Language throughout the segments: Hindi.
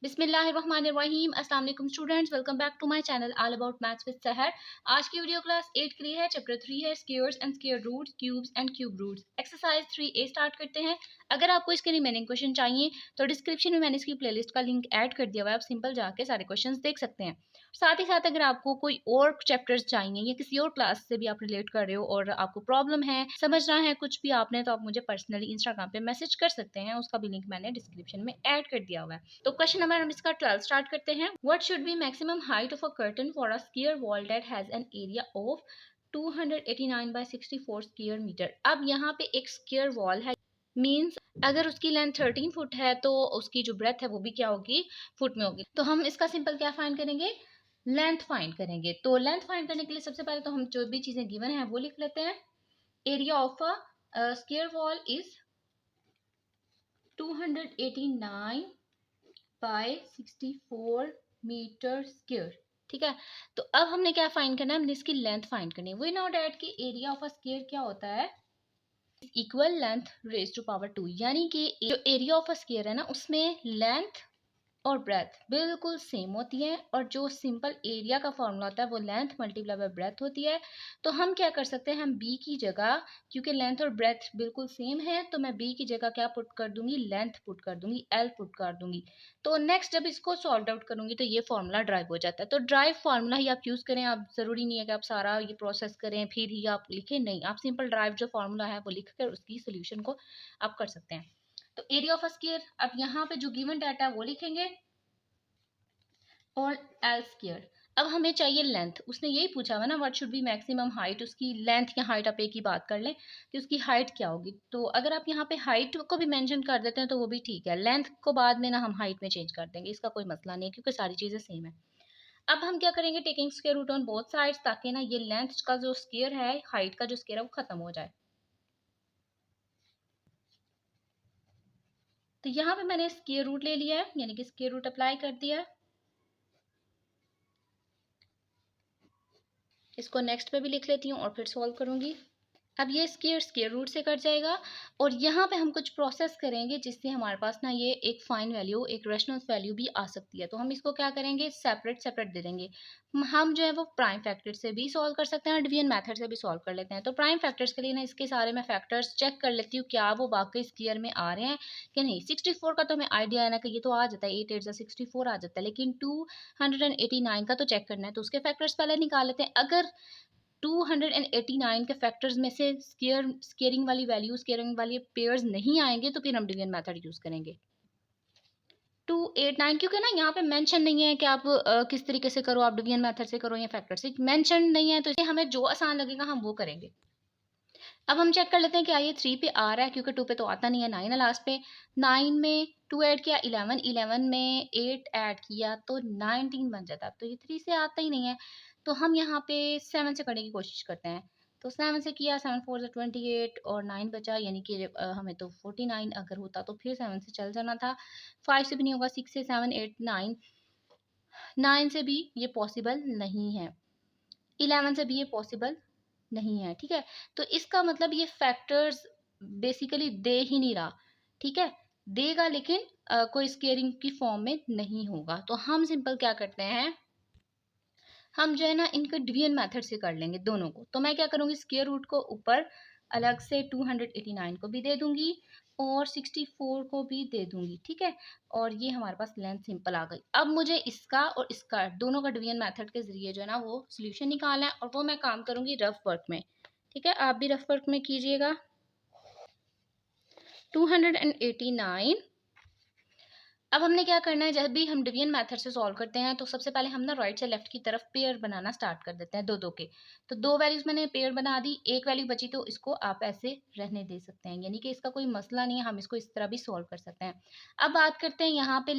बिस्मिल्लाहिर्रहमानिर्रहीम। अस्सलाम वालेकुम students, welcome back to my channel all about maths with Sahar. आज की वीडियो क्लास 8 के लिए है। चैप्टर 3 है squares and square roots, cubes and cube roots. Exercise 3A start करते हैं। अगर आपको इसके रिमेनिंग क्वेश्चन चाहिए तो डिस्क्रिप्शन में मैंने इसकी प्लेलिस्ट का लिंक ऐड कर दिया हुआ है, आप सिंपल जाके सारे क्वेश्चन देख सकते हैं। साथ ही साथ अगर आपको कोई और चैप्टर्स चाहिए या किसी और क्लास से भी आप रिलेट कर रहे हो और आपको प्रॉब्लम है, समझना है कुछ भी आपने, तो आप मुझे पर्सनली इंस्टाग्राम पे मैसेज कर सकते हैं। उसका भी लिंक मैंने डिस्क्रिप्शन में ऐड कर दिया हुआ है। तो क्वेश्चन नंबर हम इसका 12 स्टार्ट करते हैं। What should be maximum height of a curtain for a square wall that has an area of 289 by 64 square metre. अब यहाँ पे एक स्क्वायर वॉल है, मींस अगर उसकी लेंथ 13 फुट है तो उसकी जो ब्रेथ है वो भी क्या होगी, फुट में होगी। तो हम इसका सिंपल क्या फाइंड करेंगे, लेंथ फाइंड करेंगे। तो लेंथ फाइंड करने के लिए सबसे पहले तो हम जो भी चीजें गिवन है वो लिख लेते हैं। Area of a square wall is 289 by 64 metre square. ठीक है, तो अब हमने क्या फाइंड करना है, हमने इसकी लेंथ फाइंड करनी है। वी नो डैट कि एरिया ऑफ अ स्क्वायर क्या होता है, equal length raise to power 2। यानी कि जो एरिया ऑफ अ स्क्वायर है ना, उसमें लेंथ और ब्रेथ बिल्कुल सेम होती है, और जो सिंपल एरिया का फॉर्मूला होता है वो लेंथ मल्टीप्लाई बाय ब्रेथ होती है। तो हम क्या कर सकते हैं, हम बी की जगह, क्योंकि लेंथ और ब्रेथ बिल्कुल सेम है, तो मैं बी की जगह क्या पुट कर दूंगी, लेंथ पुट कर दूंगी, एल पुट कर दूंगी। तो नेक्स्ट जब इसको सॉल्व आउट करूंगी तो ये फॉर्मूला ड्राइव हो जाता है। तो ड्राइव फार्मूला ही आप यूज करें, आप जरूरी नहीं है कि आप सारा ये प्रोसेस करें फिर ही आप लिखें, नहीं, आप सिंपल ड्राइव जो फॉर्मूला है वो लिख कर उसकी सोल्यूशन को आप कर सकते हैं। तो एरिया ऑफ अ स्क्वायर, अब यहाँ पे जो गिवन डाटा है वो लिखेंगे और एल स्क्वायर। अब हमें चाहिए लेंथ, उसने यही पूछा हुआ ना, what should be maximum height. उसकी लेंथ या हाइट आप एक ही बात कर लें कि उसकी हाइट क्या होगी। तो अगर आप यहाँ पे हाइट को भी मेंशन कर देते हैं तो वो भी ठीक है, लेंथ को बाद में ना हम हाइट में चेंज कर देंगे, इसका कोई मसला नहीं है क्योंकि सारी चीज़ें सेम है। अब हम क्या करेंगे, taking square root on both sides, ताकि ना ये लेंथ का जो स्क्वायर है, हाइट का जो स्क्वायर है वो खत्म हो जाए। तो यहाँ पे मैंने स्क्वायर रूट ले लिया है, यानी कि स्क्वायर रूट अप्लाई कर दिया है। इसको नेक्स्ट पे भी लिख लेती हूँ और फिर सॉल्व करूंगी। अब ये स्क्वायर रूट से कट जाएगा, और यहाँ पे हम कुछ प्रोसेस करेंगे जिससे हमारे पास ना ये एक फाइन वैल्यू, एक रेशनल वैल्यू भी आ सकती है। तो हम इसको क्या करेंगे, सेपरेट सेपरेट दे देंगे। हम जो है वो प्राइम फैक्टर से भी सॉल्व कर सकते हैं और डिवीजन मेथड से भी सॉल्व कर लेते हैं। तो प्राइम फैक्टर्स के लिए ना इसके सारे मैं फैक्टर्स चेक कर लेती हूँ क्या वो वाकई स्क्वायर में आ रहे हैं कि नहीं। 64 का तो हमें आइडिया है ना कि ये तो आ जाता है, 8 8 64 आ जाता है, लेकिन 289 का तो चेक करना है, तो उसके फैक्टर्स पहले निकाल लेते हैं। अगर 289 के फैक्टर्स में से स्केयरिंग वाली वैल्यू, स्केयरिंग वाली पेयर्स नहीं आएंगे तो फिर हम डिवीजन मेथड यूज करेंगे। 289, क्योंकि ना यहाँ पे मेंशन नहीं है कि आप किस तरीके से करो, आप डिवीजन मेथड से करो या फैक्टर से, मेंशन नहीं है, तो इसलिए हमें जो आसान लगेगा हम वो करेंगे। अब हम चेक कर लेते हैं कि ये 3 पे आ रहा है, क्योंकि 2 पे तो आता नहीं है, 9 है लास्ट पे। 9 में 2 ऐड किया 11, 11 में 8 ऐड किया तो 19 बन जाता, तो ये 3 से आता ही नहीं है। तो हम यहाँ पे 7 से करने की कोशिश करते हैं। तो 7 से किया, 7 4 से 28 और 9 बचा, यानी कि हमें तो 49 अगर होता तो फिर 7 से चल जाना था। 5 से भी नहीं होगा, 6 से 7 8 9, 9 से भी ये पॉसिबल नहीं है, 11 से भी ये पॉसिबल नहीं है। ठीक है, तो इसका मतलब ये फैक्टर्स बेसिकली दे ही नहीं रहा। ठीक है, देगा लेकिन कोई स्केयरिंग की फॉर्म में नहीं होगा। तो हम सिंपल क्या करते हैं, हम जो है ना इनको डिवीजन मेथड से कर लेंगे दोनों को। तो मैं क्या करूँगी, स्क्वायर रूट को ऊपर अलग से 289 को भी दे दूंगी और 64 को भी दे दूंगी। ठीक है, और ये हमारे पास लेंथ सिंपल आ गई। अब मुझे इसका और इसका दोनों का डिवीजन मेथड के जरिए जो है ना वो सोल्यूशन निकालना है, और वो मैं काम करूंगी रफ वर्क में। ठीक है, आप भी रफ वर्क में कीजिएगा। 289, अब हमने क्या करना है, जब भी हम डिवीजन मेथड से सॉल्व करते हैं तो सबसे पहले हम ना राइट से लेफ्ट की तरफ पेयर बनाना स्टार्ट कर देते हैं, दो दो के। तो दो वैल्यूज मैंने पेयर बना दी, एक वैल्यू बची तो इसको आप ऐसे रहने दे सकते हैं, यानी कि इसका कोई मसला नहीं है, हम इसको इस तरह भी सॉल्व कर सकते हैं। अब बात करते हैं यहाँ पे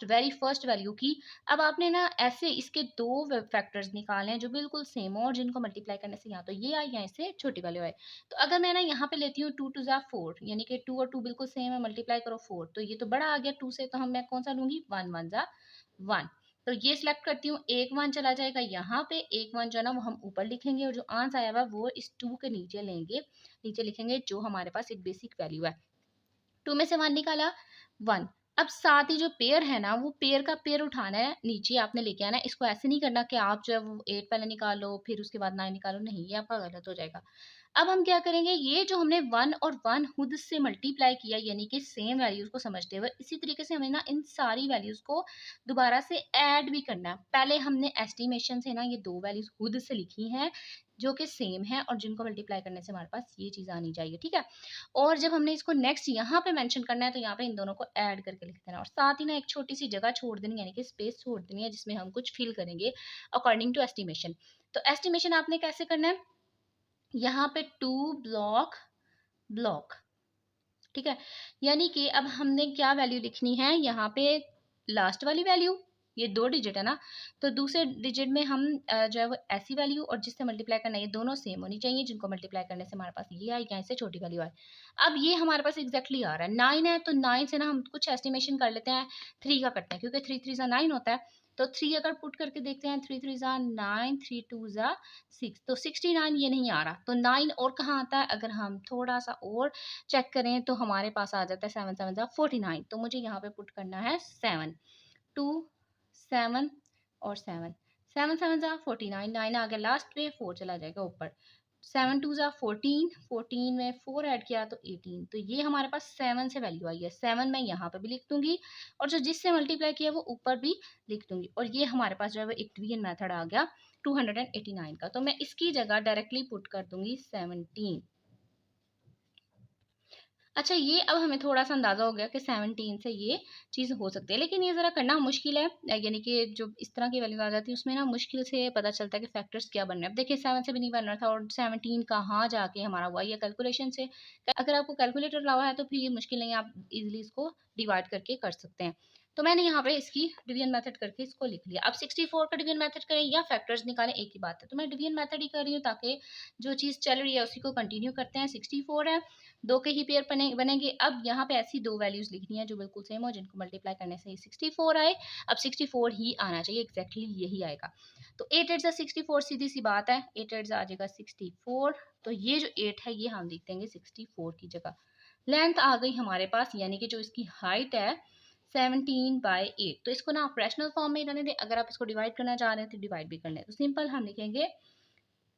वेरी फर्स्ट वैल्यू की। अब आपने ना ऐसे इसके दो फैक्टर्स निकाले हैं जो बिल्कुल सेम हो और जिनको मल्टीप्लाई करने से यहाँ तो ये आए, यहाँ से छोटी वैल्यू आए। तो अगर मैं ना यहाँ पे लेती हूँ 2 2 जा 4, यानी कि 2 और 2 बिल्कुल सेम है, मल्टीप्लाई करो 4, तो ये तो बड़ा आ गया 2 से, तो हम मैं कौन सा लूंगी, 1 1 जा 1। तो ये सिलेक्ट करती हूँ, एक 1 चला जाएगा यहाँ पे, एक 1 जो है ना वो हम ऊपर लिखेंगे, और जो आंसर आया हुआ वो इस 2 के नीचे लेंगे, नीचे लिखेंगे जो हमारे पास एक बेसिक वैल्यू है। 2 में से 1 निकाला 1, अब साथ ही जो पेयर है ना, वो पेयर का पेयर उठाना है, नीचे आपने लेके आना है। इसको ऐसे नहीं करना कि आप जो है वो 8 पहले निकालो फिर उसके बाद 9 निकालो, नहीं, ये आपका गलत हो जाएगा। अब हम क्या करेंगे, ये जो हमने 1 और 1 खुद से मल्टीप्लाई किया यानी कि सेम वैल्यूज को समझते हुए, इसी तरीके से हमें ना इन सारी वैल्यूज को दोबारा से ऐड भी करना है। पहले हमने एस्टिमेशन से ना ये 2 वैल्यूज खुद से लिखी हैं जो कि सेम है और जिनको मल्टीप्लाई करने से हमारे पास ये चीज़ आनी चाहिए, ठीक है। और जब हमने इसको नेक्स्ट यहाँ पे मेंशन करना है तो यहाँ पे इन दोनों को ऐड करके लिख देना, और साथ ही ना एक छोटी सी जगह छोड़ देनी यानी कि स्पेस छोड़ देनी है जिसमें हम कुछ फिल करेंगे अकॉर्डिंग टू एस्टिमेशन। तो एस्टिमेशन आपने कैसे करना है, यहाँ पे 2 ब्लॉक ब्लॉक, ठीक है। यानी कि अब हमने क्या वैल्यू लिखनी है यहाँ पे, लास्ट वाली वैल्यू, ये 2 डिजिट है ना, तो दूसरे डिजिट में हम जो है वो ऐसी वैल्यू और जिससे मल्टीप्लाई करना है ये दोनों सेम होनी चाहिए, जिनको मल्टीप्लाई करने से हमारे पास ये आई, यहाँ से छोटी वैल्यू आई। अब ये हमारे पास एग्जैक्टली आ रहा है 9 है, तो 9 से ना हम कुछ एस्टिमेशन कर लेते हैं, 3 का करते हैं क्योंकि 3 3 सा 9 होता है। तो 3 अगर पुट करके देखते हैं, 3 3 सा 9, 3 2 सा 6, तो 69 ये नहीं आ रहा, तो 9 और कहाँ आता है, अगर हम थोड़ा सा और चेक करें तो हमारे पास आ जाता है 7 7 सा 49, तो मुझे यहाँ पे पुट करना है 7, 2 7 और 7, 7 7 सा 49, 9 आ गया लास्ट पे, 4 चला जाएगा ऊपर, 7 2 सा 14, 14 में 4 ऐड किया तो 18, तो ये हमारे पास 7 से वैल्यू आई है, 7 मैं यहाँ पे भी लिख दूंगी और जो जिससे मल्टीप्लाई किया वो ऊपर भी लिख दूंगी, और ये हमारे पास जो है वो एक डिवीजन मेथड आ गया 289 का, तो मैं इसकी जगह डायरेक्टली पुट कर दूंगी 17। अच्छा, ये अब हमें थोड़ा-सा अंदाज़ा हो गया कि 17 से ये चीज़ हो सकती है, लेकिन ये ज़रा करना मुश्किल है। यानी कि जो इस तरह की वैल्यूज़ आ जाती है, उसमें ना मुश्किल से पता चलता है कि फैक्टर्स क्या बन रहे हैं। अब देखिए 7 से भी नहीं बन रहा था और 17 कहाँ जाके हमारा हुआ, ये कैलकुलेशन से। अगर आपको कैलकुलेटर अलावा है, तो फिर ये मुश्किल नहीं है, आप ईज़िली इसको डिवाइड करके कर सकते हैं। तो मैंने यहाँ पे इसकी डिवीजन मेथड करके इसको लिख लिया। अब 64 का डिवीजन मेथड करें या फैक्टर्स निकालें, एक ही बात है। तो मैं डिवीजन मेथड ही कर रही हूँ ताकि जो चीज़ चल रही है उसी को कंटिन्यू करते हैं। 64 है, 2 के ही पेयर बनेंगे। अब यहाँ पे ऐसी 2 वैल्यूज़ लिखनी है जो बिल्कुल सेम हो, जिनको मल्टीप्लाई करने से ये 64 आए। अब 64 ही आना चाहिए, एग्जैक्टली यही आएगा। तो 8 8 64, सीधी सी बात है, 8 8 आ जाएगा 64, तो ये जो 8 है ये हम लिख देंगे 64 की जगह। लेंथ आ गई हमारे पास, यानी कि जो इसकी हाइट है 17/8, तो इसको ना आप फ्रैक्शनल फॉर्म में रहने दें, अगर आप इसको डिवाइड करना चाह रहे हैं तो डिवाइड भी कर लें। तो सिंपल हम लिखेंगे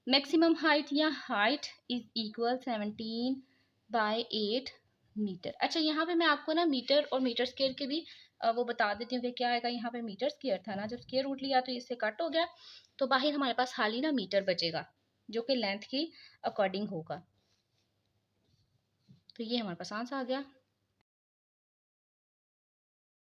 मैक्सिमम हाइट या हाइट इज इक्वल 17/8 मीटर। अच्छा, यहाँ पे मैं आपको ना मीटर और मीटर स्क्वायर के भी वो बता देती हूँ कि क्या आएगा। यहाँ पे मीटर स्क्वायर था ना, जब स्क्वायर रूट लिया तो इससे कट हो गया, तो बाहर हमारे पास खाली ना मीटर बचेगा जो कि लेंथ की अकॉर्डिंग होगा। तो ये हमारे पास आंसर आ गया।